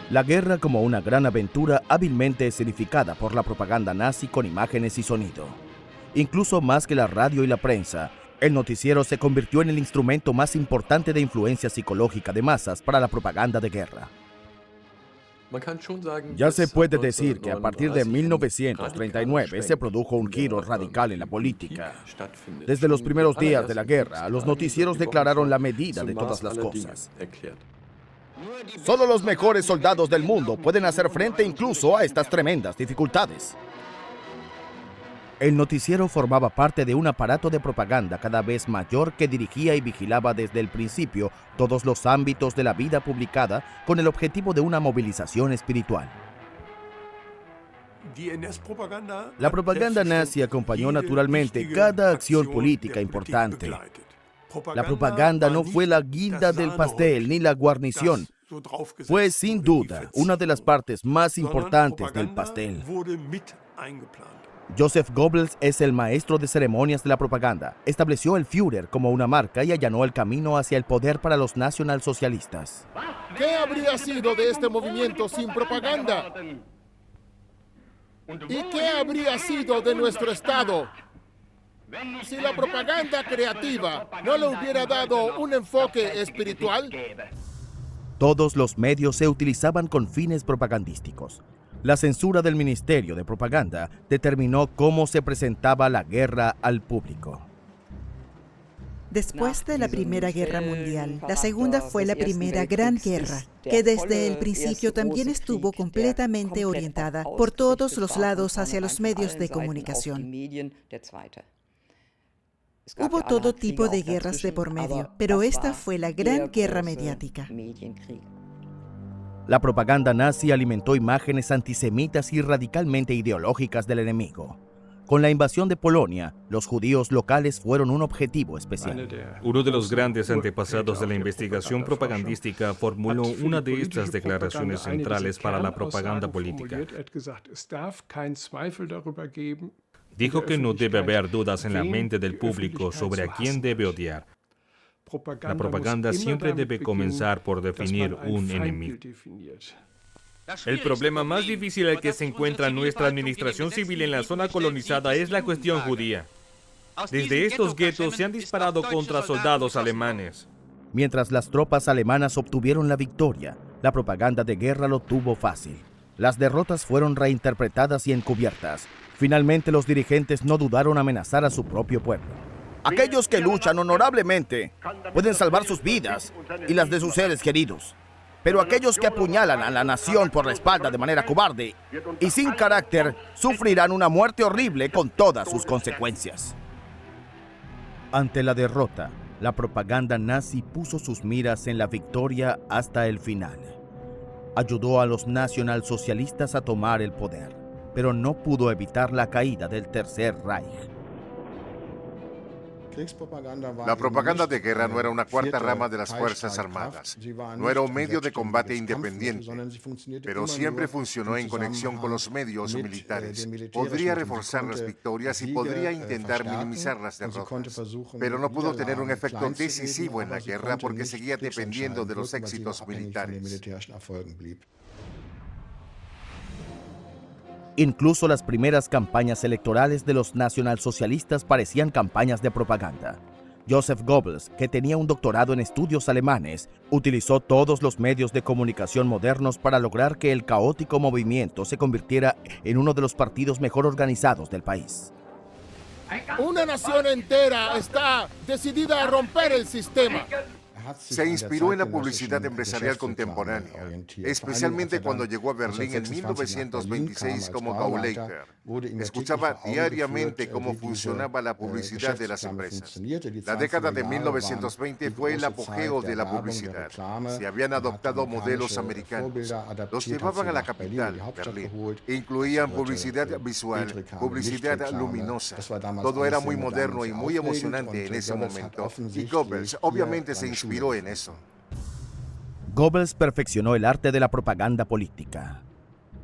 La guerra como una gran aventura hábilmente escenificada por la propaganda nazi con imágenes y sonido. Incluso más que la radio y la prensa, el noticiero se convirtió en el instrumento más importante de influencia psicológica de masas para la propaganda de guerra. Ya se puede decir que a partir de 1939 se produjo un giro radical en la política. Desde los primeros días de la guerra, los noticieros declararon la medida de todas las cosas. Solo los mejores soldados del mundo pueden hacer frente incluso a estas tremendas dificultades. El noticiero formaba parte de un aparato de propaganda cada vez mayor que dirigía y vigilaba desde el principio todos los ámbitos de la vida publicada con el objetivo de una movilización espiritual. La propaganda nazi acompañó naturalmente cada acción política importante. La propaganda no fue la guinda del pastel ni la guarnición. Fue sin duda una de las partes más importantes del pastel. Joseph Goebbels es el maestro de ceremonias de la propaganda. Estableció el Führer como una marca y allanó el camino hacia el poder para los nacionalsocialistas. ¿Qué habría sido de este movimiento sin propaganda? ¿Y qué habría sido de nuestro Estado si la propaganda creativa no le hubiera dado un enfoque espiritual? Todos los medios se utilizaban con fines propagandísticos. La censura del Ministerio de Propaganda determinó cómo se presentaba la guerra al público. Después de la Primera Guerra Mundial, la segunda fue la Primera Gran Guerra, que desde el principio también estuvo completamente orientada por todos los lados hacia los medios de comunicación. Hubo todo tipo de guerras de por medio, pero esta fue la Gran Guerra mediática. La propaganda nazi alimentó imágenes antisemitas y radicalmente ideológicas del enemigo. Con la invasión de Polonia, los judíos locales fueron un objetivo especial. Uno de los grandes antepasados de la investigación propagandística formuló una de estas declaraciones centrales para la propaganda política. Dijo que no debe haber dudas en la mente del público sobre a quién debe odiar. La propaganda siempre debe comenzar por definir un enemigo. El problema más difícil al que se encuentra nuestra administración civil en la zona colonizada es la cuestión judía. Desde estos guetos se han disparado contra soldados alemanes. Mientras las tropas alemanas obtuvieron la victoria, la propaganda de guerra lo tuvo fácil. Las derrotas fueron reinterpretadas y encubiertas. Finalmente, los dirigentes no dudaron amenazar a su propio pueblo. Aquellos que luchan honorablemente pueden salvar sus vidas y las de sus seres queridos. Pero aquellos que apuñalan a la nación por la espalda de manera cobarde y sin carácter sufrirán una muerte horrible con todas sus consecuencias. Ante la derrota, la propaganda nazi puso sus miras en la victoria hasta el final. Ayudó a los nacionalsocialistas a tomar el poder, pero no pudo evitar la caída del Tercer Reich. La propaganda de guerra no era una cuarta rama de las Fuerzas Armadas, no era un medio de combate independiente, pero siempre funcionó en conexión con los medios militares. Podría reforzar las victorias y podría intentar minimizar las derrotas, pero no pudo tener un efecto decisivo en la guerra porque seguía dependiendo de los éxitos militares. Incluso las primeras campañas electorales de los nacionalsocialistas parecían campañas de propaganda. Joseph Goebbels, que tenía un doctorado en estudios alemanes, utilizó todos los medios de comunicación modernos para lograr que el caótico movimiento se convirtiera en uno de los partidos mejor organizados del país. Una nación entera está decidida a romper el sistema. Se inspiró en la publicidad empresarial contemporánea, especialmente cuando llegó a Berlín en 1926 como Gauleiter. Escuchaba diariamente cómo funcionaba la publicidad de las empresas. La década de 1920 fue el apogeo de la publicidad. Se habían adoptado modelos americanos. Los llevaban a la capital, Berlín. Incluían publicidad visual, publicidad luminosa. Todo era muy moderno y muy emocionante en ese momento. Y Goebbels obviamente se inspiró en eso. Goebbels perfeccionó el arte de la propaganda política.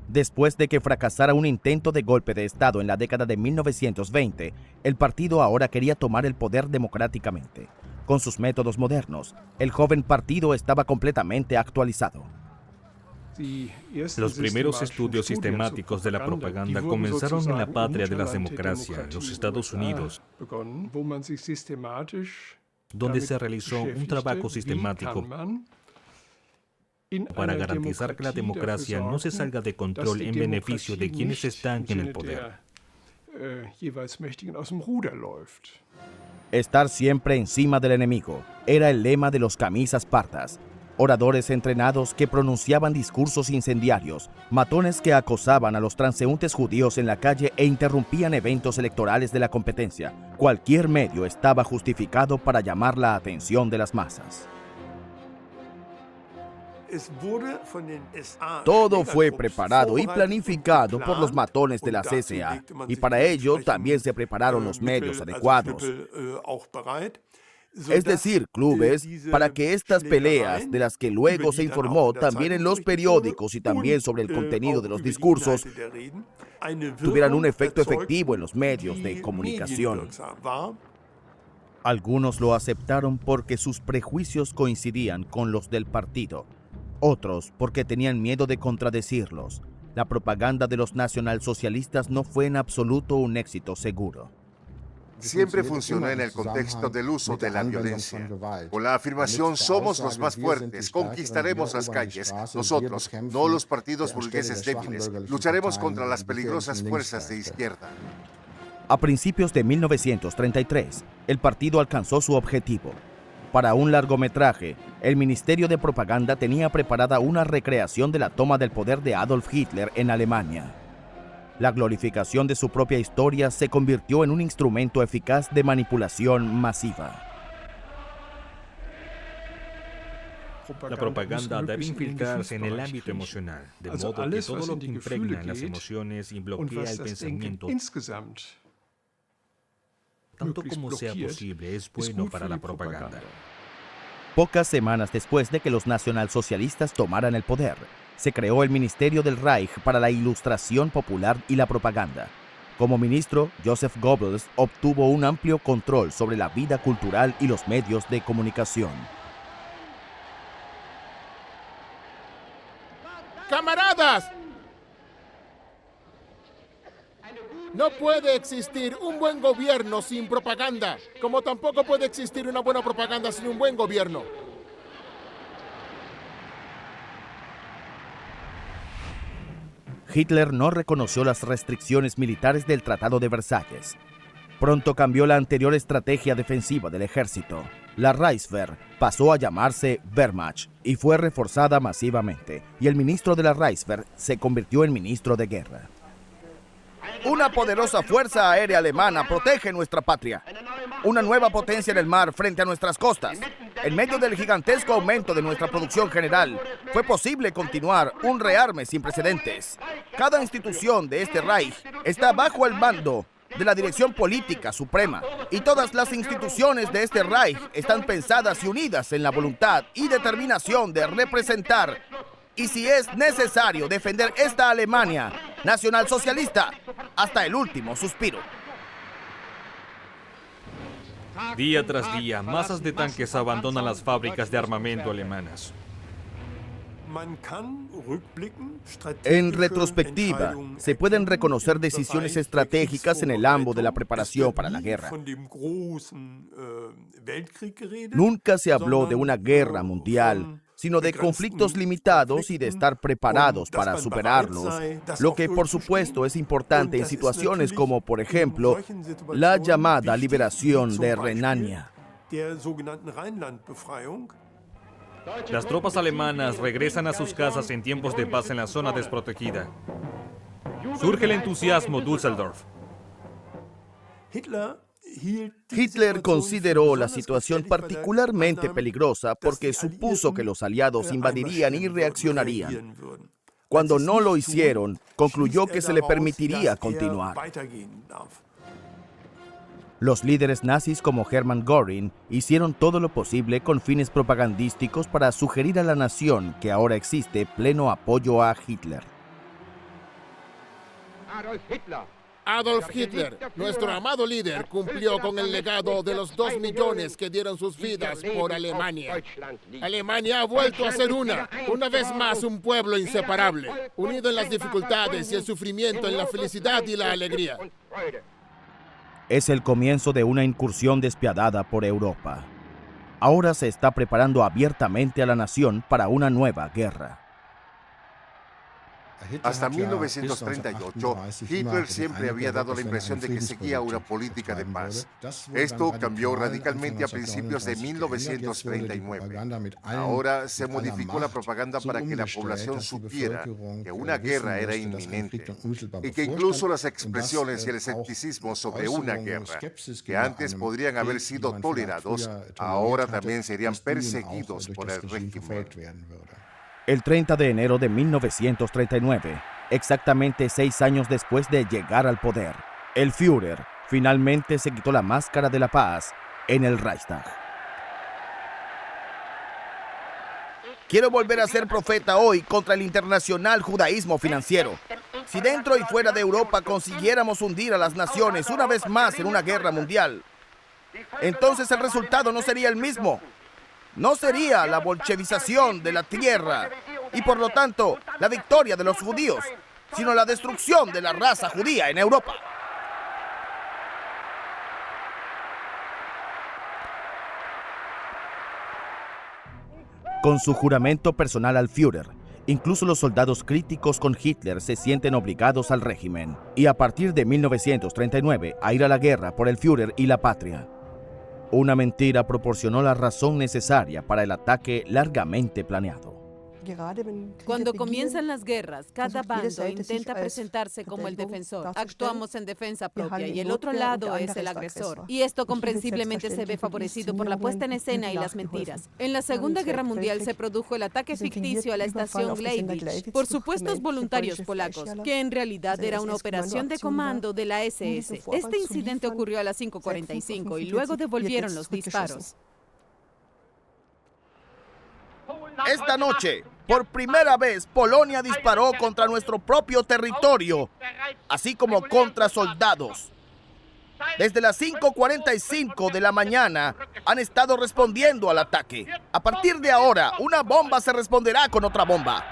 Después de que fracasara un intento de golpe de Estado en la década de 1920, el partido ahora quería tomar el poder democráticamente. Con sus métodos modernos, el joven partido estaba completamente actualizado. Los primeros estudios sistemáticos de la propaganda comenzaron en la patria de las democracias, los Estados Unidos, donde se realizó un trabajo sistemático para garantizar que la democracia no se salga de control en beneficio de quienes están en el poder. Estar siempre encima del enemigo era el lema de los camisas pardas, oradores entrenados que pronunciaban discursos incendiarios, matones que acosaban a los transeúntes judíos en la calle e interrumpían eventos electorales de la competencia. Cualquier medio estaba justificado para llamar la atención de las masas. Todo fue preparado y planificado por los matones de la CSA, y para ello también se prepararon los medios adecuados. Es decir, clubes, para que estas peleas, de las que luego se informó también en los periódicos y también sobre el contenido de los discursos, tuvieran un efecto efectivo en los medios de comunicación. Algunos lo aceptaron porque sus prejuicios coincidían con los del partido. Otros porque tenían miedo de contradecirlos. La propaganda de los nacionalsocialistas no fue en absoluto un éxito seguro. Siempre funcionó en el contexto del uso de la violencia. Con la afirmación "somos los más fuertes, conquistaremos las calles", nosotros, no los partidos burgueses débiles, lucharemos contra las peligrosas fuerzas de izquierda. A principios de 1933, el partido alcanzó su objetivo. Para un largometraje, el Ministerio de Propaganda tenía preparada una recreación de la toma del poder de Adolf Hitler en Alemania. La glorificación de su propia historia se convirtió en un instrumento eficaz de manipulación masiva. La propaganda debe infiltrarse en el ámbito emocional, de modo que todo lo que impregna las emociones y bloquea el pensamiento, tanto como sea posible, es bueno para la propaganda. Pocas semanas después de que los nacionalsocialistas tomaran el poder, se creó el Ministerio del Reich para la Ilustración Popular y la Propaganda. Como ministro, Joseph Goebbels obtuvo un amplio control sobre la vida cultural y los medios de comunicación. ¡Camaradas! No puede existir un buen gobierno sin propaganda, como tampoco puede existir una buena propaganda sin un buen gobierno. Hitler no reconoció las restricciones militares del Tratado de Versalles. Pronto cambió la anterior estrategia defensiva del ejército. La Reichswehr pasó a llamarse Wehrmacht y fue reforzada masivamente, y el ministro de la Reichswehr se convirtió en ministro de guerra. Una poderosa fuerza aérea alemana protege nuestra patria. Una nueva potencia en el mar frente a nuestras costas. En medio del gigantesco aumento de nuestra producción general, fue posible continuar un rearme sin precedentes. Cada institución de este Reich está bajo el mando de la dirección política suprema, y todas las instituciones de este Reich están pensadas y unidas en la voluntad y determinación de representar, y si es necesario, defender esta Alemania nacionalsocialista hasta el último suspiro. Día tras día, masas de tanques abandonan las fábricas de armamento alemanas. En retrospectiva, se pueden reconocer decisiones estratégicas en el ámbito de la preparación para la guerra. Nunca se habló de una guerra mundial, sino de conflictos limitados y de estar preparados para superarlos, lo que por supuesto es importante en situaciones como, por ejemplo, la llamada liberación de Renania. Las tropas alemanas regresan a sus casas en tiempos de paz en la zona desprotegida. Surge el entusiasmo Düsseldorf. Hitler consideró la situación particularmente peligrosa porque supuso que los aliados invadirían y reaccionarían. Cuando no lo hicieron, concluyó que se le permitiría continuar. Los líderes nazis como Hermann Göring hicieron todo lo posible con fines propagandísticos para sugerir a la nación que ahora existe pleno apoyo a Hitler. Adolf Hitler, nuestro amado líder, cumplió con el legado de los 2 millones que dieron sus vidas por Alemania. Alemania ha vuelto a ser una vez más un pueblo inseparable, unido en las dificultades y el sufrimiento, en la felicidad y la alegría. Es el comienzo de una incursión despiadada por Europa. Ahora se está preparando abiertamente a la nación para una nueva guerra. Hasta 1938, Hitler siempre había dado la impresión de que seguía una política de paz. Esto cambió radicalmente a principios de 1939. Ahora se modificó la propaganda para que la población supiera que una guerra era inminente y que incluso las expresiones y el escepticismo sobre una guerra, que antes podrían haber sido tolerados, ahora también serían perseguidos por el régimen. El 30 de enero de 1939, exactamente 6 años después de llegar al poder, el Führer finalmente se quitó la máscara de la paz en el Reichstag. Quiero volver a ser profeta hoy contra el internacional judaísmo financiero. Si dentro y fuera de Europa consiguiéramos hundir a las naciones una vez más en una guerra mundial, entonces el resultado no sería el mismo. No sería la bolchevización de la tierra y por lo tanto la victoria de los judíos, sino la destrucción de la raza judía en Europa. Con su juramento personal al Führer, incluso los soldados críticos con Hitler se sienten obligados al régimen y a partir de 1939 a ir a la guerra por el Führer y la patria. Una mentira proporcionó la razón necesaria para el ataque largamente planeado. Cuando comienzan las guerras, cada bando intenta presentarse como el defensor. Actuamos en defensa propia y el otro lado es el agresor. Y esto comprensiblemente se ve favorecido por la puesta en escena y las mentiras. En la Segunda Guerra Mundial se produjo el ataque ficticio a la estación Gleiwitz por supuestos voluntarios polacos, que en realidad era una operación de comando de la SS. Este incidente ocurrió a las 5:45 y luego devolvieron los disparos. Esta noche, por primera vez, Polonia disparó contra nuestro propio territorio, así como contra soldados. Desde las 5:45 de la mañana han estado respondiendo al ataque. A partir de ahora, una bomba se responderá con otra bomba.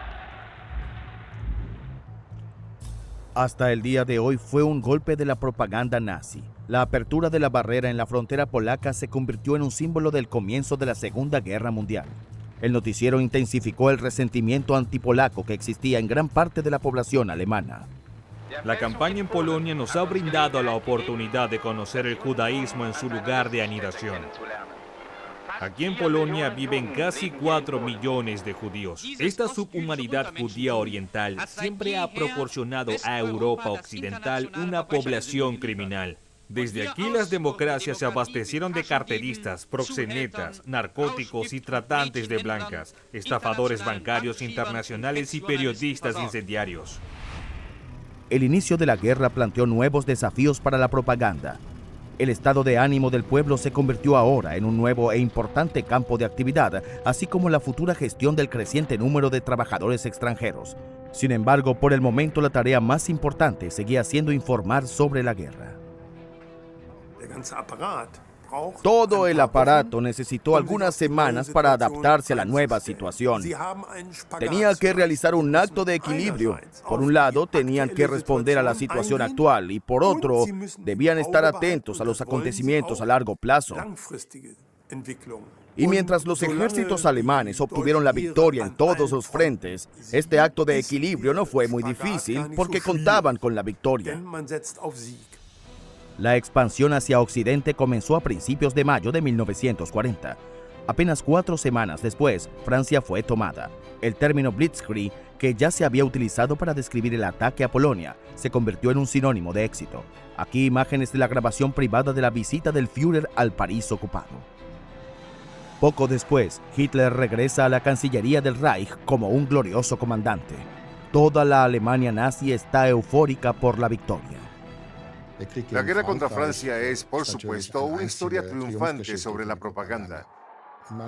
Hasta el día de hoy fue un golpe de la propaganda nazi. La apertura de la barrera en la frontera polaca se convirtió en un símbolo del comienzo de la Segunda Guerra Mundial. El noticiero intensificó el resentimiento antipolaco que existía en gran parte de la población alemana. La campaña en Polonia nos ha brindado la oportunidad de conocer el judaísmo en su lugar de anidación. Aquí en Polonia viven casi 4 millones de judíos. Esta subhumanidad judía oriental siempre ha proporcionado a Europa Occidental una población criminal. Desde aquí las democracias se abastecieron de carteristas, proxenetas, narcóticos y tratantes de blancas, estafadores bancarios internacionales y periodistas incendiarios. El inicio de la guerra planteó nuevos desafíos para la propaganda. El estado de ánimo del pueblo se convirtió ahora en un nuevo e importante campo de actividad, así como la futura gestión del creciente número de trabajadores extranjeros. Sin embargo, por el momento la tarea más importante seguía siendo informar sobre la guerra. Todo el aparato necesitó algunas semanas para adaptarse a la nueva situación. Tenía que realizar un acto de equilibrio. Por un lado, tenían que responder a la situación actual y por otro, debían estar atentos a los acontecimientos a largo plazo. Y mientras los ejércitos alemanes obtuvieron la victoria en todos los frentes, este acto de equilibrio no fue muy difícil porque contaban con la victoria. La expansión hacia Occidente comenzó a principios de mayo de 1940. Apenas 4 semanas después, Francia fue tomada. El término Blitzkrieg, que ya se había utilizado para describir el ataque a Polonia, se convirtió en un sinónimo de éxito. Aquí imágenes de la grabación privada de la visita del Führer al París ocupado. Poco después, Hitler regresa a la Cancillería del Reich como un glorioso comandante. Toda la Alemania nazi está eufórica por la victoria. La guerra contra Francia es, por supuesto, una historia triunfante sobre la propaganda.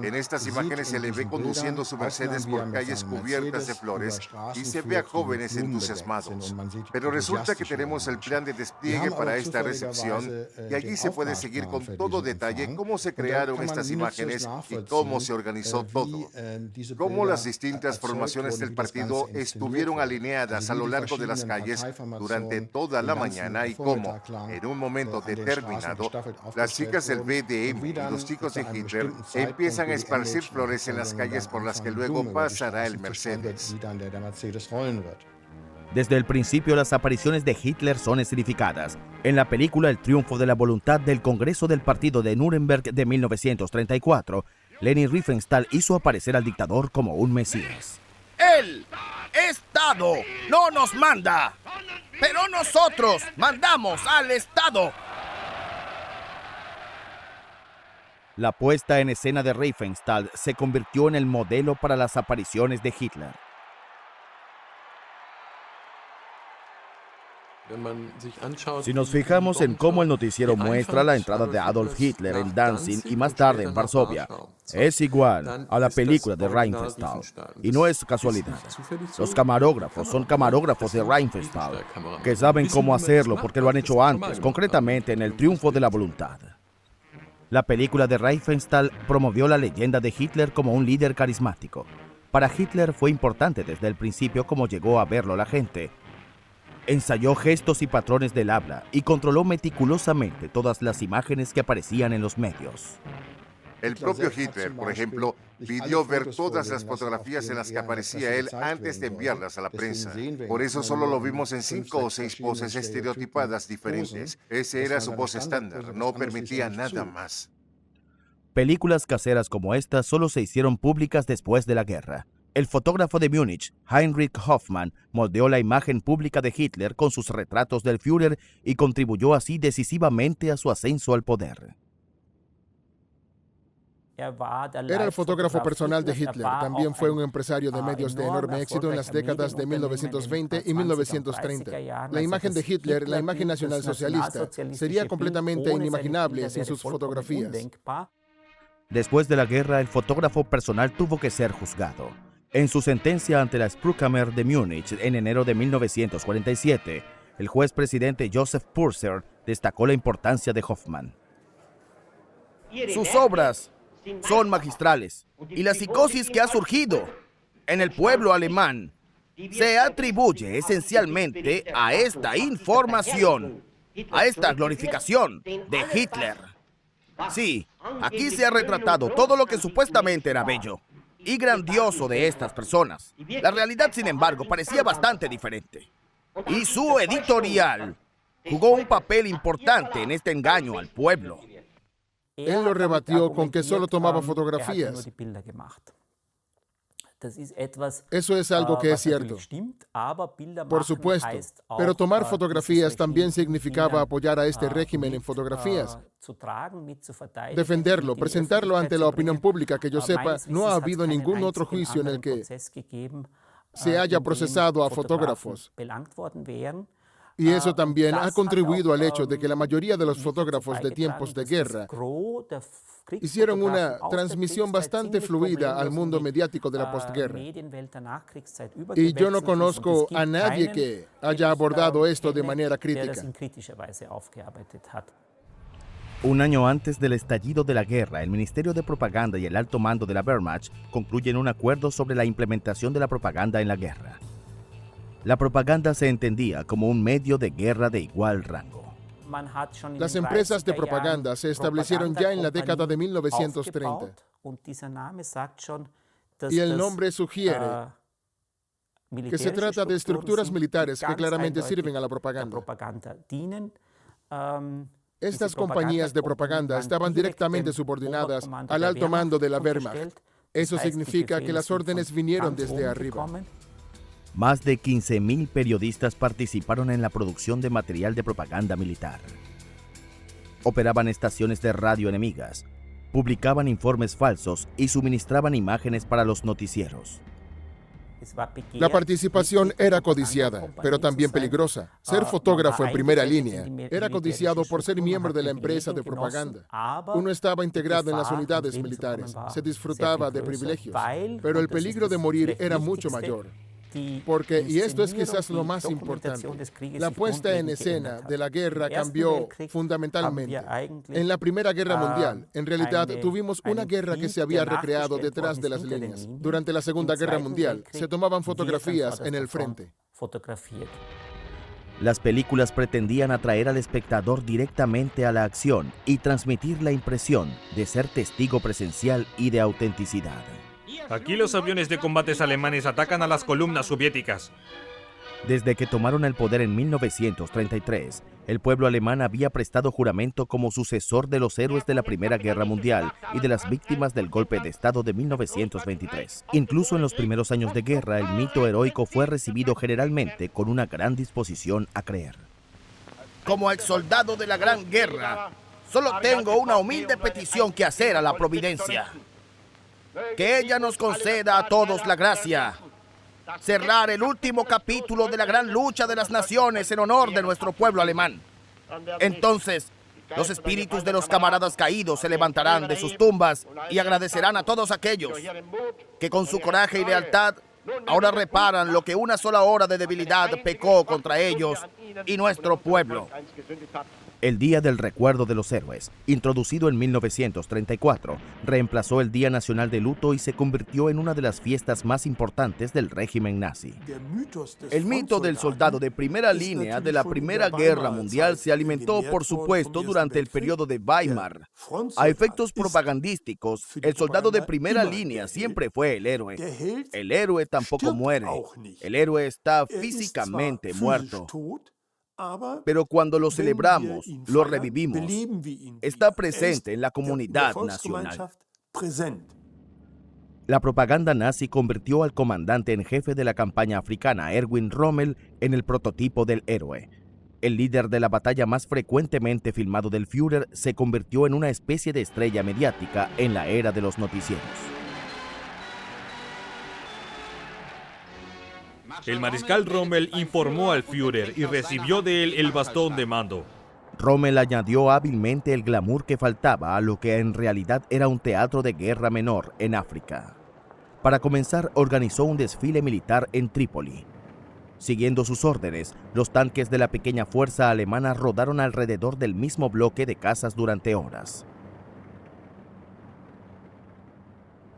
En estas imágenes se le ve conduciendo su Mercedes por calles cubiertas de flores y se ve a jóvenes entusiasmados. Pero resulta que tenemos el plan de despliegue para esta recepción y allí se puede seguir con todo detalle cómo se crearon estas imágenes y cómo se organizó todo. Cómo las distintas formaciones del partido estuvieron alineadas a lo largo de las calles durante toda la mañana y cómo, en un momento determinado, las chicas del BDM y los chicos de Hitler empiezan a esparcir flores en las calles por las que luego pasará el Mercedes. Desde el principio, las apariciones de Hitler son escenificadas. En la película El triunfo de la voluntad del Congreso del Partido de Nuremberg de 1934, Leni Riefenstahl hizo aparecer al dictador como un mesías. El Estado no nos manda, pero nosotros mandamos al Estado. La puesta en escena de Riefenstahl se convirtió en el modelo para las apariciones de Hitler. Si nos fijamos en cómo el noticiero muestra la entrada de Adolf Hitler en Danzig y más tarde en Varsovia, es igual a la película de Riefenstahl. Y no es casualidad. Los camarógrafos son camarógrafos de Riefenstahl, que saben cómo hacerlo porque lo han hecho antes, concretamente en El triunfo de la voluntad. La película de Riefenstahl promovió la leyenda de Hitler como un líder carismático. Para Hitler fue importante desde el principio cómo llegó a verlo la gente. Ensayó gestos y patrones del habla y controló meticulosamente todas las imágenes que aparecían en los medios. El propio Hitler, por ejemplo, pidió ver todas las fotografías en las que aparecía él antes de enviarlas a la prensa. Por eso solo lo vimos en 5 o 6 poses estereotipadas diferentes. Ese era su voz estándar, no permitía nada más. Películas caseras como esta solo se hicieron públicas después de la guerra. El fotógrafo de Múnich, Heinrich Hoffmann, moldeó la imagen pública de Hitler con sus retratos del Führer y contribuyó así decisivamente a su ascenso al poder. Era el fotógrafo personal de Hitler. También fue un empresario de medios de enorme éxito en las décadas de 1920 y 1930. La imagen de Hitler, la imagen nacionalsocialista, sería completamente inimaginable sin sus fotografías. Después de la guerra, el fotógrafo personal tuvo que ser juzgado. En su sentencia ante la Sprühkammer de Múnich en enero de 1947, el juez presidente Joseph Purser destacó la importancia de Hoffmann. Sus obras son magistrales y la psicosis que ha surgido en el pueblo alemán se atribuye esencialmente a esta información, a esta glorificación de Hitler. Sí, aquí se ha retratado todo lo que supuestamente era bello y grandioso de estas personas. La realidad, sin embargo, parecía bastante diferente. Y su editorial jugó un papel importante en este engaño al pueblo. Él lo rebatió con que solo tomaba fotografías. Eso es algo que es cierto. Por supuesto, pero tomar fotografías también significaba apoyar a este régimen en fotografías. Defenderlo, presentarlo ante la opinión pública. Que yo sepa, no ha habido ningún otro juicio en el que se haya procesado a fotógrafos. Y eso también ha contribuido al hecho de que la mayoría de los fotógrafos de tiempos de guerra hicieron una transmisión bastante fluida al mundo mediático de la postguerra. Y yo no conozco a nadie que haya abordado esto de manera crítica. Un año antes del estallido de la guerra, el Ministerio de Propaganda y el alto mando de la Wehrmacht concluyen un acuerdo sobre la implementación de la propaganda en la guerra. La propaganda se entendía como un medio de guerra de igual rango. Las empresas de propaganda se establecieron ya en la década de 1930. Y el nombre sugiere que se trata de estructuras militares que claramente sirven a la propaganda. Estas compañías de propaganda estaban directamente subordinadas al alto mando de la Wehrmacht. Eso significa que las órdenes vinieron desde arriba. Más de 15.000 periodistas participaron en la producción de material de propaganda militar. Operaban estaciones de radio enemigas, publicaban informes falsos y suministraban imágenes para los noticieros. La participación era codiciada, pero también peligrosa. Ser fotógrafo en primera línea era codiciado por ser miembro de la empresa de propaganda. Uno estaba integrado en las unidades militares, se disfrutaba de privilegios, pero el peligro de morir era mucho mayor. Porque, y esto es quizás lo más importante, la puesta en escena de la guerra cambió fundamentalmente. En la Primera Guerra Mundial, en realidad, tuvimos una guerra que se había recreado detrás de las líneas. Durante la Segunda Guerra Mundial, se tomaban fotografías en el frente. Las películas pretendían atraer al espectador directamente a la acción y transmitir la impresión de ser testigo presencial y de autenticidad. Aquí los aviones de combates alemanes atacan a las columnas soviéticas. Desde que tomaron el poder en 1933, el pueblo alemán había prestado juramento como sucesor de los héroes de la Primera Guerra Mundial y de las víctimas del golpe de Estado de 1923. Incluso en los primeros años de guerra, el mito heroico fue recibido generalmente con una gran disposición a creer. Como exsoldado de la Gran Guerra, solo tengo una humilde petición que hacer a la Providencia. Que ella nos conceda a todos la gracia. Cerrar el último capítulo de la gran lucha de las naciones en honor de nuestro pueblo alemán. Entonces, los espíritus de los camaradas caídos se levantarán de sus tumbas y agradecerán a todos aquellos que con su coraje y lealtad ahora reparan lo que una sola hora de debilidad pecó contra ellos y nuestro pueblo. El Día del Recuerdo de los Héroes, introducido en 1934, reemplazó el Día Nacional de Luto y se convirtió en una de las fiestas más importantes del régimen nazi. El mito del soldado de primera línea de la Primera Guerra Mundial se alimentó, por supuesto, durante el periodo de Weimar. A efectos propagandísticos, el soldado de primera línea siempre fue el héroe. El héroe tampoco muere. El héroe está físicamente muerto. Pero cuando lo celebramos, lo revivimos. Está presente en la comunidad nacional. La propaganda nazi convirtió al comandante en jefe de la campaña africana, Erwin Rommel, en el prototipo del héroe. El líder de la batalla más frecuentemente filmado del Führer se convirtió en una especie de estrella mediática en la era de los noticieros. El mariscal Rommel informó al Führer y recibió de él el bastón de mando. Rommel añadió hábilmente el glamour que faltaba a lo que en realidad era un teatro de guerra menor en África. Para comenzar, organizó un desfile militar en Trípoli. Siguiendo sus órdenes, los tanques de la pequeña fuerza alemana rodaron alrededor del mismo bloque de casas durante horas.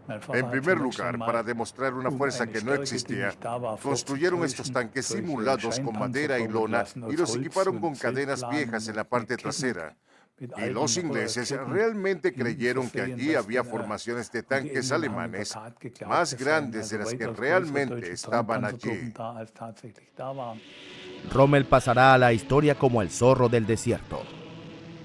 En primer lugar, para demostrar una fuerza que no existía, construyeron estos tanques simulados con madera y lona y los equiparon con cadenas viejas en la parte trasera. Y los ingleses realmente creyeron que allí había formaciones de tanques alemanes más grandes de las que realmente estaban allí. Rommel pasará a la historia como el zorro del desierto.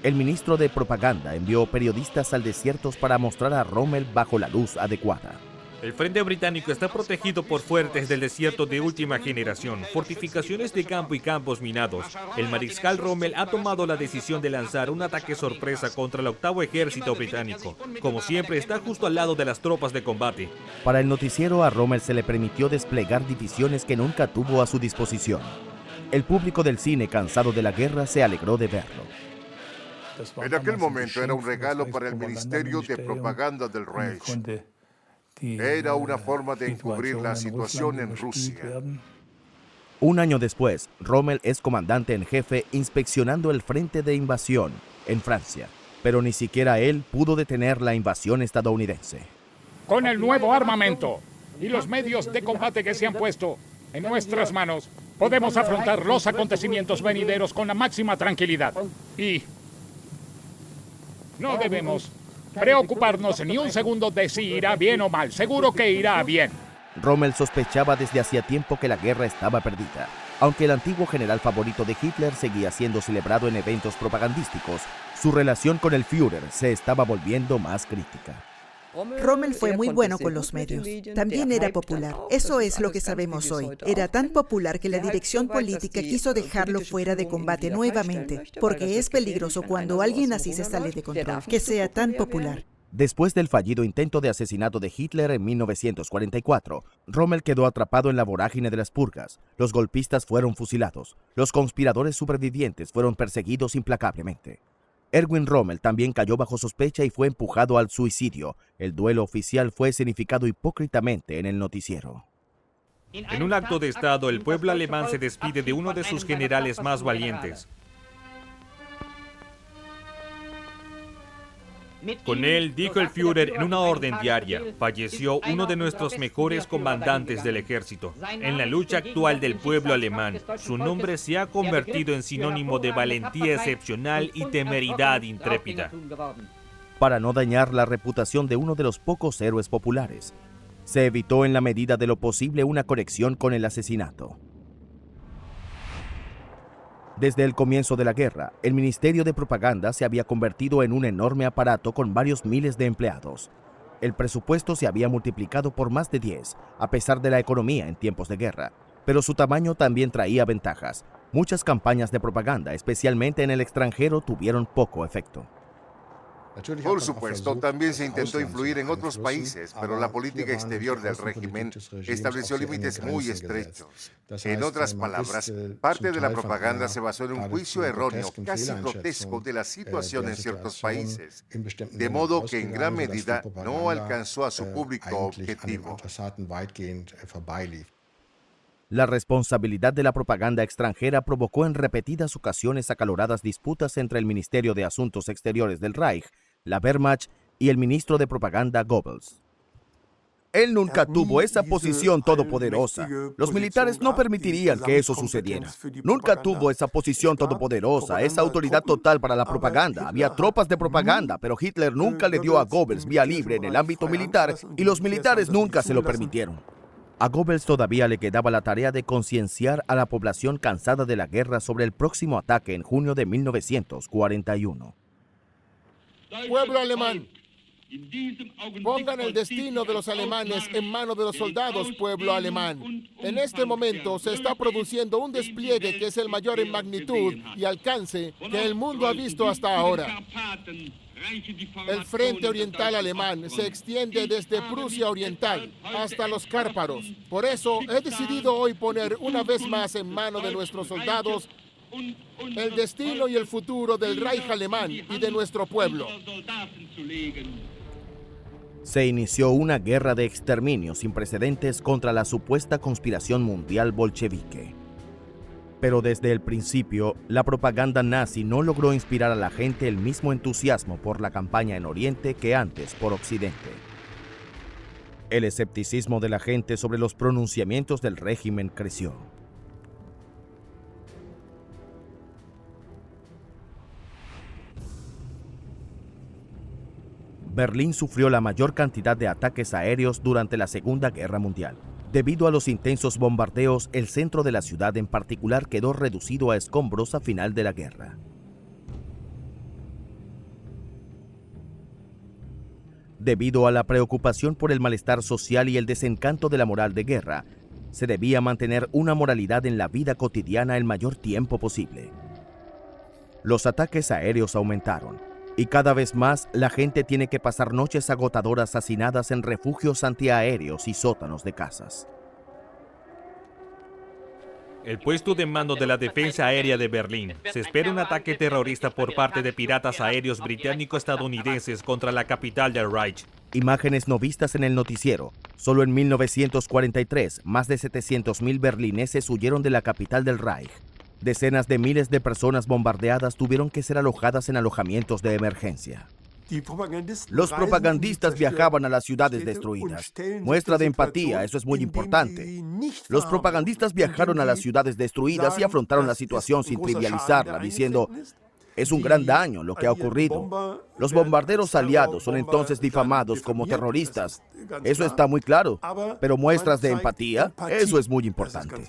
El ministro de propaganda envió periodistas al desierto para mostrar a Rommel bajo la luz adecuada. El frente británico está protegido por fuertes del desierto de última generación, fortificaciones de campo y campos minados. El mariscal Rommel ha tomado la decisión de lanzar un ataque sorpresa contra el 8º ejército británico. Como siempre, está justo al lado de las tropas de combate. Para el noticiero, a Rommel se le permitió desplegar divisiones que nunca tuvo a su disposición. El público del cine, cansado de la guerra, se alegró de verlo. En aquel momento era un regalo para el Ministerio de Propaganda del Reich. Era una forma de encubrir la situación en Rusia. Un año después, Rommel es comandante en jefe inspeccionando el frente de invasión en Francia, pero ni siquiera él pudo detener la invasión estadounidense. Con el nuevo armamento y los medios de combate que se han puesto en nuestras manos, podemos afrontar los acontecimientos venideros con la máxima tranquilidad. Y no debemos preocuparnos ni un segundo de si irá bien o mal. Seguro que irá bien. Rommel sospechaba desde hacía tiempo que la guerra estaba perdida. Aunque el antiguo general favorito de Hitler seguía siendo celebrado en eventos propagandísticos, su relación con el Führer se estaba volviendo más crítica. Rommel fue muy bueno con los medios. También era popular. Eso es lo que sabemos hoy. Era tan popular que la dirección política quiso dejarlo fuera de combate nuevamente, porque es peligroso cuando alguien así se sale de control, que sea tan popular. Después del fallido intento de asesinato de Hitler en 1944, Rommel quedó atrapado en la vorágine de las purgas. Los golpistas fueron fusilados. Los conspiradores supervivientes fueron perseguidos implacablemente. Erwin Rommel también cayó bajo sospecha y fue empujado al suicidio. El duelo oficial fue escenificado hipócritamente en el noticiero. En un acto de Estado, el pueblo alemán se despide de uno de sus generales más valientes. Con él, dijo el Führer en una orden diaria, falleció uno de nuestros mejores comandantes del ejército. En la lucha actual del pueblo alemán, su nombre se ha convertido en sinónimo de valentía excepcional y temeridad intrépida. Para no dañar la reputación de uno de los pocos héroes populares, se evitó en la medida de lo posible una conexión con el asesinato. Desde el comienzo de la guerra, el Ministerio de Propaganda se había convertido en un enorme aparato con varios miles de empleados. El presupuesto se había multiplicado por más de 10, a pesar de la economía en tiempos de guerra, pero su tamaño también traía ventajas. Muchas campañas de propaganda, especialmente en el extranjero, tuvieron poco efecto. Por supuesto, también se intentó influir en otros países, pero la política exterior del régimen estableció límites muy estrechos. En otras palabras, parte de la propaganda se basó en un juicio erróneo, casi grotesco, de la situación en ciertos países, de modo que en gran medida no alcanzó a su público objetivo. La responsabilidad de la propaganda extranjera provocó en repetidas ocasiones acaloradas disputas entre el Ministerio de Asuntos Exteriores del Reich, la Wehrmacht y el ministro de propaganda Goebbels. Él nunca tuvo esa posición todopoderosa. Los militares no permitirían que eso sucediera. Nunca tuvo esa posición todopoderosa, esa autoridad total para la propaganda. Había tropas de propaganda, pero Hitler nunca le dio a Goebbels vía libre en el ámbito militar y los militares nunca se lo permitieron. A Goebbels todavía le quedaba la tarea de concienciar a la población cansada de la guerra sobre el próximo ataque en junio de 1941. Pueblo alemán, pongan el destino de los alemanes en manos de los soldados, pueblo alemán. En este momento se está produciendo un despliegue que es el mayor en magnitud y alcance que el mundo ha visto hasta ahora. El frente oriental alemán se extiende desde Prusia Oriental hasta los Cárpatos. Por eso he decidido hoy poner una vez más en manos de nuestros soldados el destino y el futuro del Reich alemán y de nuestro pueblo. Se inició una guerra de exterminio sin precedentes contra la supuesta conspiración mundial bolchevique. Pero desde el principio, la propaganda nazi no logró inspirar a la gente el mismo entusiasmo por la campaña en Oriente que antes por Occidente. El escepticismo de la gente sobre los pronunciamientos del régimen creció. Berlín sufrió la mayor cantidad de ataques aéreos durante la Segunda Guerra Mundial. Debido a los intensos bombardeos, el centro de la ciudad en particular quedó reducido a escombros a final de la guerra. Debido a la preocupación por el malestar social y el desencanto de la moral de guerra, se debía mantener una moralidad en la vida cotidiana el mayor tiempo posible. Los ataques aéreos aumentaron, y cada vez más la gente tiene que pasar noches agotadoras hacinadas en refugios antiaéreos y sótanos de casas. El puesto de mando de la defensa aérea de Berlín. Se espera un ataque terrorista por parte de piratas aéreos británico-estadounidenses contra la capital del Reich. Imágenes no vistas en el noticiero. Solo en 1943, más de 700.000 berlineses huyeron de la capital del Reich. Decenas de miles de personas bombardeadas tuvieron que ser alojadas en alojamientos de emergencia. Los propagandistas viajaban a las ciudades destruidas. Muestra de empatía, eso es muy importante. Los propagandistas viajaron a las ciudades destruidas y afrontaron la situación sin trivializarla, diciendo: es un gran daño lo que ha ocurrido. Los bombarderos aliados son entonces difamados como terroristas. Eso está muy claro. Pero muestras de empatía, eso es muy importante.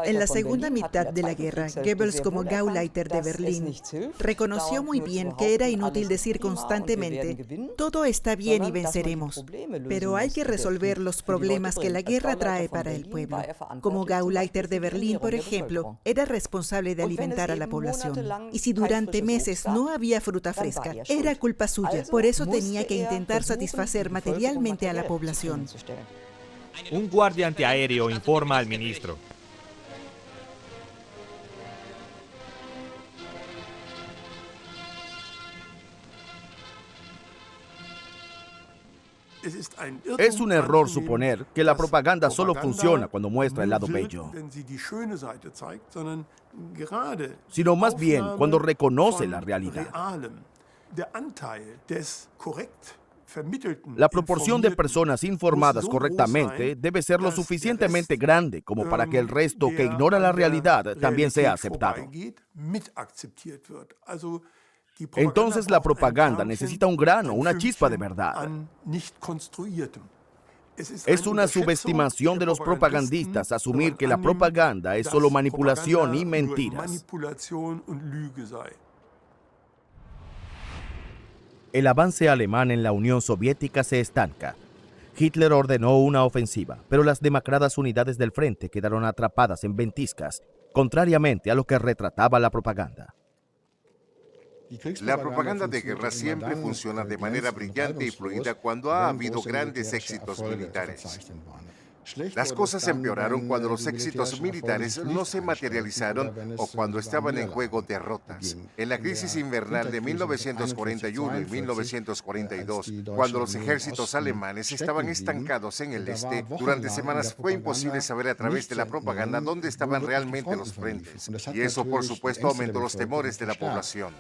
En la segunda mitad de la guerra, Goebbels, como Gauleiter de Berlín, reconoció muy bien que era inútil decir constantemente: todo está bien y venceremos. Pero hay que resolver los problemas que la guerra trae para el pueblo. Como Gauleiter de Berlín, por ejemplo, era responsable de alimentar a la población. Y si durante meses no había fruta fresca, era culpa suya. Por eso tenía que intentar satisfacer materialmente a la población. Un guardia antiaéreo informa al ministro. Es un error suponer que la propaganda solo funciona cuando muestra el lado bello, sino más bien cuando reconoce la realidad. La proporción de personas informadas correctamente debe ser lo suficientemente grande como para que el resto que ignora la realidad también sea aceptado. Entonces la propaganda necesita un grano, una chispa de verdad. Es una subestimación de los propagandistas asumir que la propaganda es solo manipulación y mentiras. El avance alemán en la Unión Soviética se estanca. Hitler ordenó una ofensiva, pero las demacradas unidades del frente quedaron atrapadas en ventiscas, contrariamente a lo que retrataba la propaganda. La propaganda de guerra siempre funciona de manera brillante y fluida cuando ha habido grandes éxitos militares. Las cosas empeoraron cuando los éxitos militares no se materializaron o cuando estaban en juego derrotas. En la crisis invernal de 1941 y 1942, cuando los ejércitos alemanes estaban estancados en el este, durante semanas fue imposible saber a través de la propaganda dónde estaban realmente los frentes. Y eso, por supuesto, aumentó los temores de la población.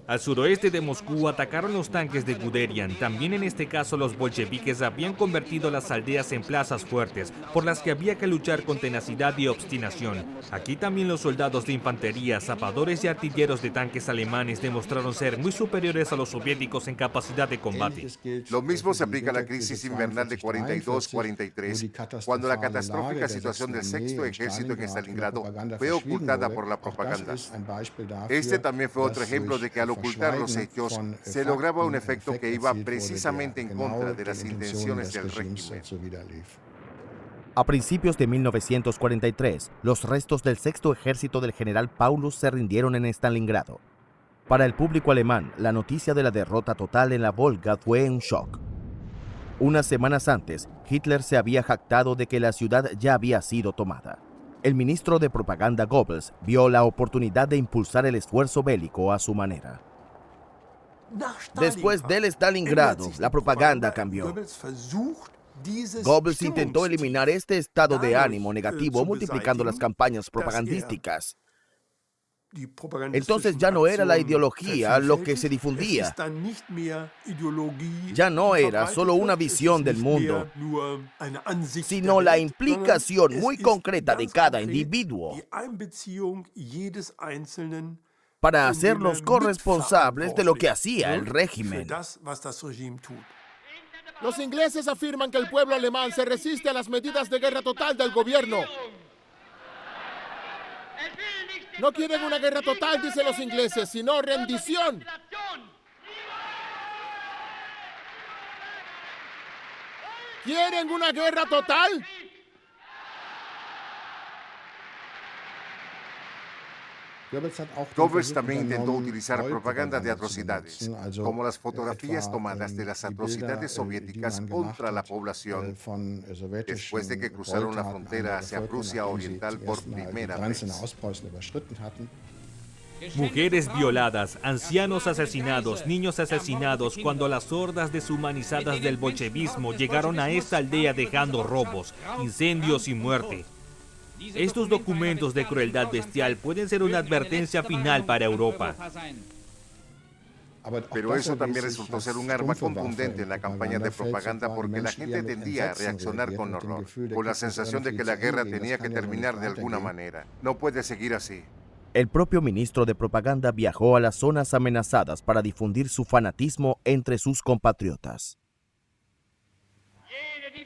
Al suroeste de Moscú atacaron los tanques de Guderian. También en este caso los bolcheviques habían convertido las aldeas en plazas fuertes, por las que había que luchar con tenacidad y obstinación. Aquí también los soldados de infantería, zapadores y artilleros de tanques alemanes demostraron ser muy superiores a los soviéticos en capacidad de combate. Lo mismo se aplica a la crisis invernal de 42-43, cuando la catastrófica situación del Sexto Ejército en Stalingrado fue ocultada por la propaganda. Este también fue otro ejemplo de que al ocultar los hechos, se lograba un efecto que iba precisamente en contra de las intenciones del régimen. A principios de 1943, los restos del Sexto Ejército del general Paulus se rindieron en Stalingrado. Para el público alemán, la noticia de la derrota total en la Volga fue un shock. Unas semanas antes, Hitler se había jactado de que la ciudad ya había sido tomada. El ministro de propaganda Goebbels vio la oportunidad de impulsar el esfuerzo bélico a su manera. Después del Stalingrado, la propaganda cambió. Goebbels intentó eliminar este estado de ánimo negativo multiplicando las campañas propagandísticas. Entonces ya no era la ideología lo que se difundía. Ya no era solo una visión del mundo, sino la implicación muy concreta de cada individuo para hacerlos corresponsables de lo que hacía el régimen. Los ingleses afirman que el pueblo alemán se resiste a las medidas de guerra total del gobierno. No quieren una guerra total, dicen los ingleses, sino rendición. ¿Quieren una guerra total? Goebbels también intentó utilizar propaganda de atrocidades, como las fotografías tomadas de las atrocidades soviéticas contra la población después de que cruzaron la frontera hacia Prusia Oriental por primera vez. Mujeres violadas, ancianos asesinados, niños asesinados cuando las hordas deshumanizadas del bolchevismo llegaron a esta aldea dejando robos, incendios y muerte. Estos documentos de crueldad bestial pueden ser una advertencia final para Europa. Pero eso también resultó ser un arma contundente en la campaña de propaganda porque la gente tendía a reaccionar con horror, con la sensación de que la guerra tenía que terminar de alguna manera. No puede seguir así. El propio ministro de propaganda viajó a las zonas amenazadas para difundir su fanatismo entre sus compatriotas.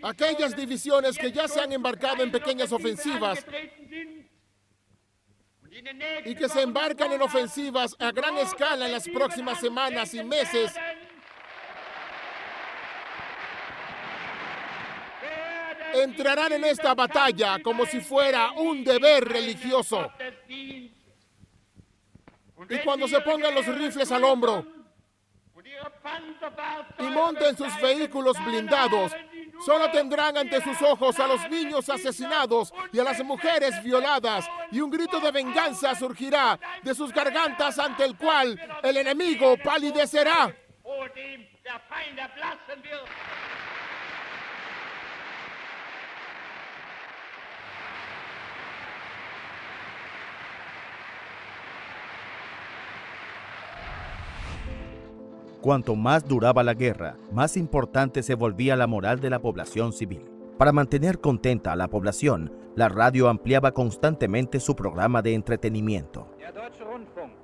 Aquellas divisiones que ya se han embarcado en pequeñas ofensivas y que se embarcan en ofensivas a gran escala en las próximas semanas y meses, entrarán en esta batalla como si fuera un deber religioso. Y cuando se pongan los rifles al hombro y monten sus vehículos blindados, solo tendrán ante sus ojos a los niños asesinados y a las mujeres violadas, y un grito de venganza surgirá de sus gargantas ante el cual el enemigo palidecerá. Cuanto más duraba la guerra, más importante se volvía la moral de la población civil. Para mantener contenta a la población, la radio ampliaba constantemente su programa de entretenimiento.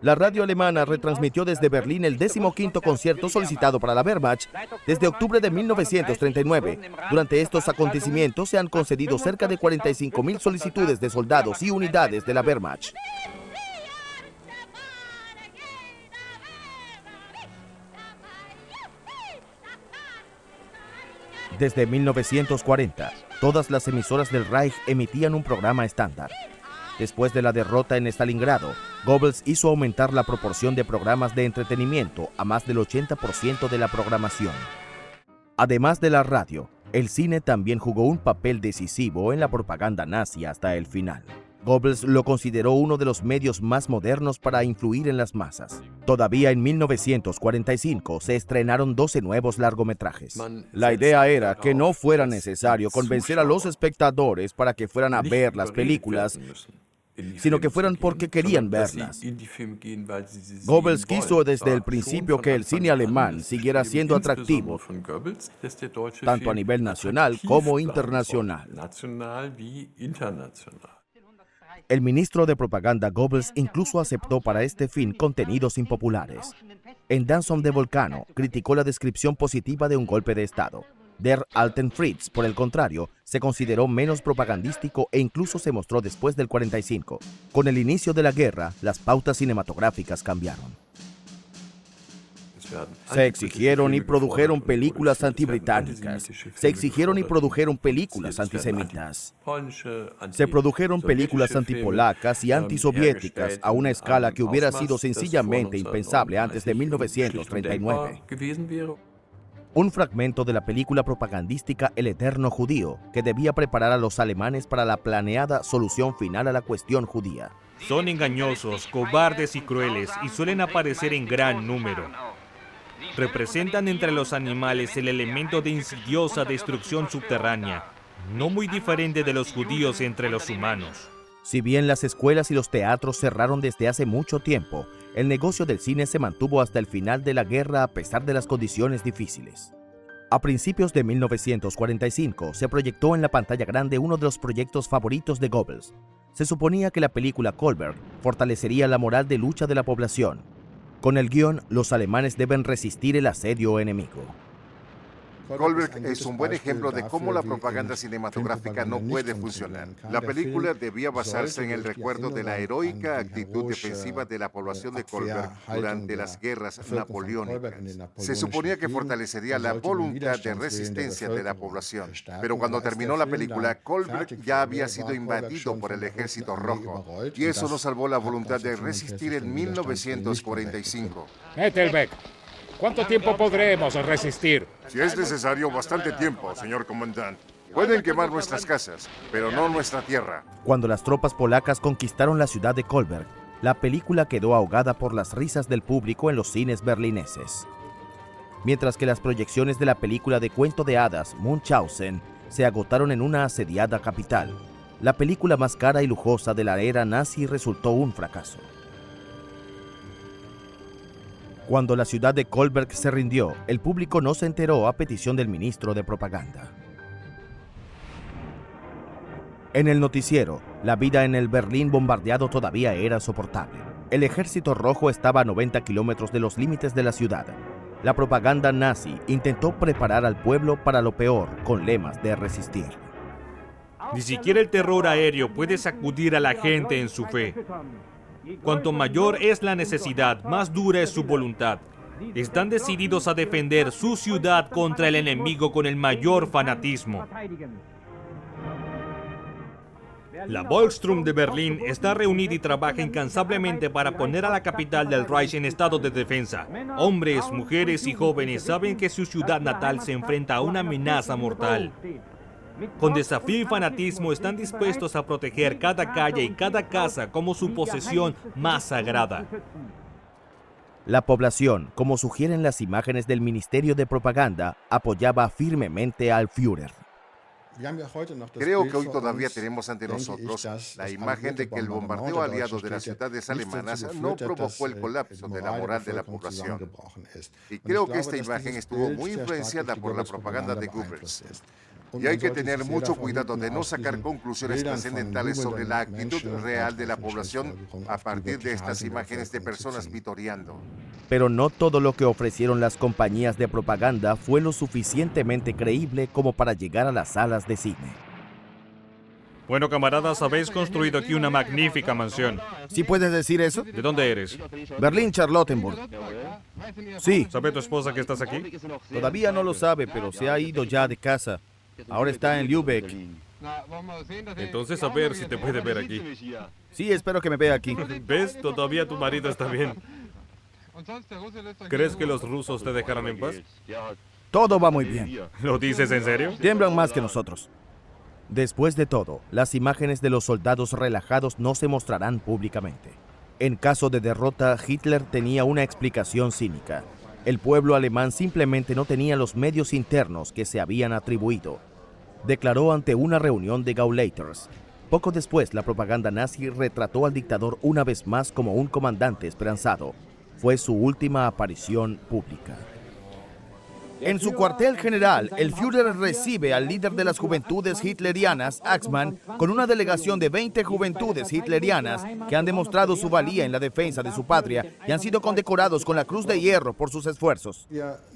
La radio alemana retransmitió desde Berlín el 15º concierto solicitado para la Wehrmacht desde octubre de 1939. Durante estos acontecimientos se han concedido cerca de 45.000 solicitudes de soldados y unidades de la Wehrmacht. Desde 1940, todas las emisoras del Reich emitían un programa estándar. Después de la derrota en Stalingrado, Goebbels hizo aumentar la proporción de programas de entretenimiento a más del 80% de la programación. Además de la radio, el cine también jugó un papel decisivo en la propaganda nazi hasta el final. Goebbels lo consideró uno de los medios más modernos para influir en las masas. Todavía en 1945 se estrenaron 12 nuevos largometrajes. La idea era que no fuera necesario convencer a los espectadores para que fueran a ver las películas, sino que fueran porque querían verlas. Goebbels quiso desde el principio que el cine alemán siguiera siendo atractivo, tanto a nivel nacional como internacional. El ministro de propaganda Goebbels incluso aceptó para este fin contenidos impopulares. En Danzón de Volcano criticó la descripción positiva de un golpe de Estado. Der Alten Fritz, por el contrario, se consideró menos propagandístico e incluso se mostró después del 45. Con el inicio de la guerra, las pautas cinematográficas cambiaron. Se exigieron y produjeron películas antibritánicas. Se exigieron y produjeron películas antisemitas. Se produjeron películas antipolacas y antisoviéticas a una escala que hubiera sido sencillamente impensable antes de 1939. Un fragmento de la película propagandística El Eterno Judío, que debía preparar a los alemanes para la planeada solución final a la cuestión judía. Son engañosos, cobardes y crueles y suelen aparecer en gran número. Representan entre los animales el elemento de insidiosa destrucción subterránea, no muy diferente de los judíos entre los humanos. Si bien las escuelas y los teatros cerraron desde hace mucho tiempo, el negocio del cine se mantuvo hasta el final de la guerra a pesar de las condiciones difíciles. A principios de 1945 se proyectó en la pantalla grande uno de los proyectos favoritos de Goebbels. Se suponía que la película Kolberg fortalecería la moral de lucha de la población. Con el guión, los alemanes deben resistir el asedio enemigo. Kolberg es un buen ejemplo de cómo la propaganda cinematográfica no puede funcionar. La película debía basarse en el recuerdo de la heroica actitud defensiva de la población de Kolberg durante las guerras napoleónicas. Se suponía que fortalecería la voluntad de resistencia de la población. Pero cuando terminó la película, Kolberg ya había sido invadido por el Ejército Rojo. Y eso no salvó la voluntad de resistir en 1945. Ethelbeck, ¿cuánto tiempo podremos resistir? Si es necesario, bastante tiempo, señor comandante. Pueden quemar nuestras casas, pero no nuestra tierra. Cuando las tropas polacas conquistaron la ciudad de Kolberg, la película quedó ahogada por las risas del público en los cines berlineses. Mientras que las proyecciones de la película de cuento de hadas Munchausen se agotaron en una asediada capital, la película más cara y lujosa de la era nazi resultó un fracaso. Cuando la ciudad de Kolberg se rindió, el público no se enteró a petición del ministro de propaganda. En el noticiero, la vida en el Berlín bombardeado todavía era soportable. El Ejército Rojo estaba a 90 kilómetros de los límites de la ciudad. La propaganda nazi intentó preparar al pueblo para lo peor con lemas de resistir. Ni siquiera el terror aéreo puede sacudir a la gente en su fe. Cuanto mayor es la necesidad, más dura es su voluntad. Están decididos a defender su ciudad contra el enemigo con el mayor fanatismo. La Volkssturm de Berlín está reunida y trabaja incansablemente para poner a la capital del Reich en estado de defensa. Hombres, mujeres y jóvenes saben que su ciudad natal se enfrenta a una amenaza mortal. Con desafío y fanatismo están dispuestos a proteger cada calle y cada casa como su posesión más sagrada. La población, como sugieren las imágenes del Ministerio de Propaganda, apoyaba firmemente al Führer. Creo que hoy todavía tenemos ante nosotros la imagen de que el bombardeo aliado de las ciudades alemanas no provocó el colapso de la moral de la población. Y creo que esta imagen estuvo muy influenciada por la propaganda de Goebbels. Y hay que tener mucho cuidado de no sacar conclusiones trascendentales sobre la actitud real de la población a partir de estas imágenes de personas vitoreando. Pero no todo lo que ofrecieron las compañías de propaganda fue lo suficientemente creíble como para llegar a las salas de cine. Bueno, camaradas, habéis construido aquí una magnífica mansión. ¿Sí puedes decir eso? ¿De dónde eres? Berlín, Charlottenburg. Sí. ¿Sabe tu esposa que estás aquí? Todavía no lo sabe, pero se ha ido ya de casa. Ahora está en Lübeck. Entonces a ver si te puede ver aquí. Sí, espero que me vea aquí. ¿Ves? Todavía tu marido está bien. ¿Crees que los rusos te dejarán en paz? Todo va muy bien. ¿Lo dices en serio? Tiemblan más que nosotros. Después de todo, las imágenes de los soldados relajados no se mostrarán públicamente. En caso de derrota, Hitler tenía una explicación cínica. El pueblo alemán simplemente no tenía los medios internos que se habían atribuido. Declaró ante una reunión de Gauleiters. Poco después, la propaganda nazi retrató al dictador una vez más como un comandante esperanzado. Fue su última aparición pública. En su cuartel general, el Führer recibe al líder de las juventudes hitlerianas, Axmann, con una delegación de 20 juventudes hitlerianas que han demostrado su valía en la defensa de su patria y han sido condecorados con la Cruz de Hierro por sus esfuerzos.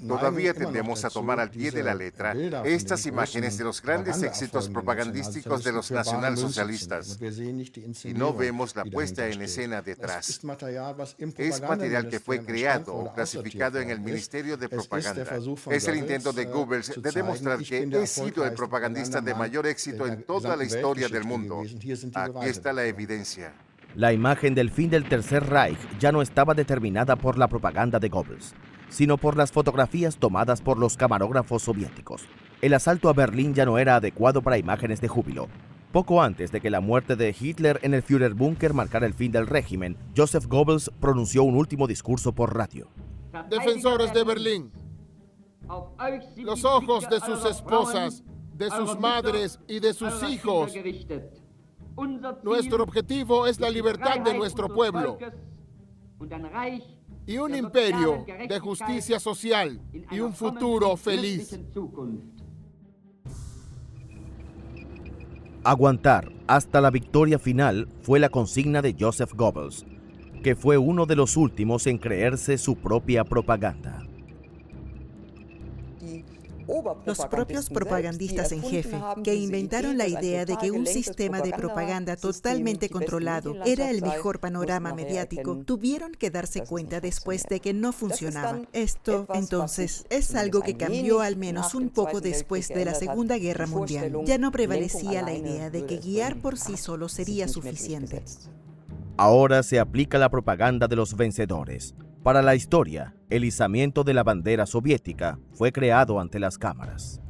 Todavía tendemos a tomar al pie de la letra estas imágenes de los grandes éxitos propagandísticos de los nacionalsocialistas y no vemos la puesta en escena detrás. Es material que fue creado o clasificado en el Ministerio de Propaganda. Es el intento de Goebbels de demostrar que he sido el propagandista de mayor éxito en toda la historia del mundo. Aquí está la evidencia. La imagen del fin del Tercer Reich ya no estaba determinada por la propaganda de Goebbels, sino por las fotografías tomadas por los camarógrafos soviéticos. El asalto a Berlín ya no era adecuado para imágenes de júbilo. Poco antes de que la muerte de Hitler en el Führerbunker marcara el fin del régimen, Joseph Goebbels pronunció un último discurso por radio. Defensores de Berlín, los ojos de sus esposas, de sus madres y de sus hijos. Nuestro objetivo es la libertad de nuestro pueblo y un imperio de justicia social y un futuro feliz. Aguantar hasta la victoria final fue la consigna de Joseph Goebbels, que fue uno de los últimos en creerse su propia propaganda. Los propios propagandistas en jefe, que inventaron la idea de que un sistema de propaganda totalmente controlado era el mejor panorama mediático, tuvieron que darse cuenta después de que no funcionaba. Esto, entonces, es algo que cambió al menos un poco después de la Segunda Guerra Mundial. Ya no prevalecía la idea de que guiar por sí solo sería suficiente. Ahora se aplica la propaganda de los vencedores. Para la historia, el izamiento de la bandera soviética fue creado ante las cámaras.